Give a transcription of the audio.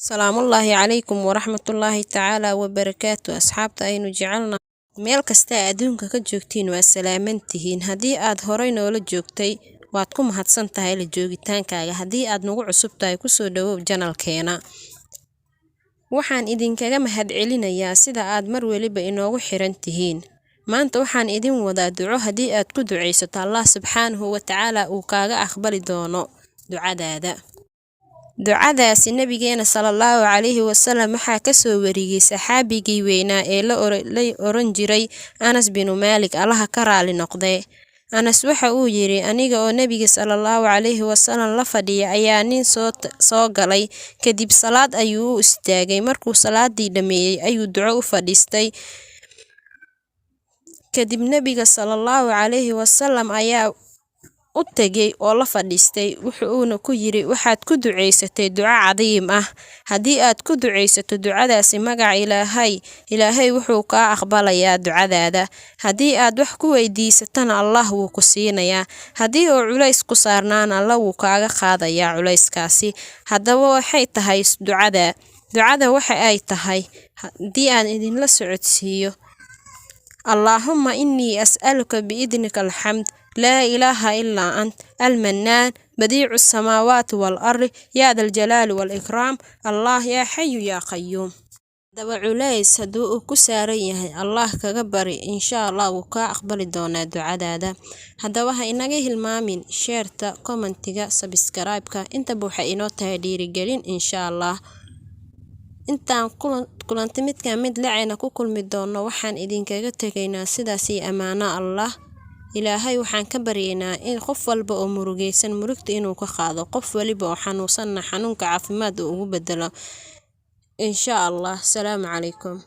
salaamullaahi calaykum waraxmatullaahi tacaala wabarakaatu asxaabta aynu jecelna meel kasta adduunka ka joogtiin waa salaamantihiin. haddii aad horay noola joogtay waad ku mahadsan tahay la joogitaankaaga. haddii aad nagu cusub tahay kusoo dhawow janalkeena. waxaan idinkaga mahadcelinayaa sida aad mar weliba inoogu xiran tihiin. maanta waxaan idin wadaa duco haddii aad ku ducaysato Allah subxaanahu wa tacaala uu kaaga aqbali doono ducadaada. ducadaasi nabigeena sallallahu calayhi wasallam waxaa ka soo wariyay saxaabigii weynaa ee la oran jiray Anas bin Malik Allah ka raali noqday. Anas waxa uu yiri aniga oo nabiga sallallahu calayhi wasallam la fadhiya ayaa nin soo galay kadib salaad ayuu u istaagay. markuu salaadii dhameeyay ayuu duco u fadhiistay. kadib nabiga sallallahu calayhi wasallam ayaa u tagay oo la fadhiistay wuxuuna ku yiri waxaad ku ducaysatay duco cadiim ah. haddii aad ku ducaysato ducadaasi magaca ilaahay wuxuu ka aqbalayaa ducadaada. haddii aad wax ku weydiisatana Allah wuu ku siinayaa. haddii uu culays ku saarnaan Allah wuu kaaga qaadayaa culayskaasi. haddaba waxay tahay ducada waxa ay tahay haddii aan idinla socodsiiyo Allahumma inni as'aluka biidnika alhamd لا إله إلا أنت المنان بديع السماوات والأرض يا ذا الجلال والإكرام الله يا حي يا قيوم. دبا culays haduu uu ku saaran yahay Allah kaga bari insha Allah wuu ka aqbali doonaa ducadaada. haddaba ha inaga hilmaamin share-ta, comment-iga, subscribe-ka intaba waxa inoo tahay dhiirigelin insha Allah. intaan kulanti mid lacayna ku kulmi doono waxaan idinkaga tagaynaa sidaas iyo amaano Allah. ilaahay waxaan ka baryaynaa in qof walba oo murugaysan murugta inuu ka qaado, qof waliba oo xanuunsanna xanuunka caafimaad uu ugu bedelo insha Allah. salaamu calaykum.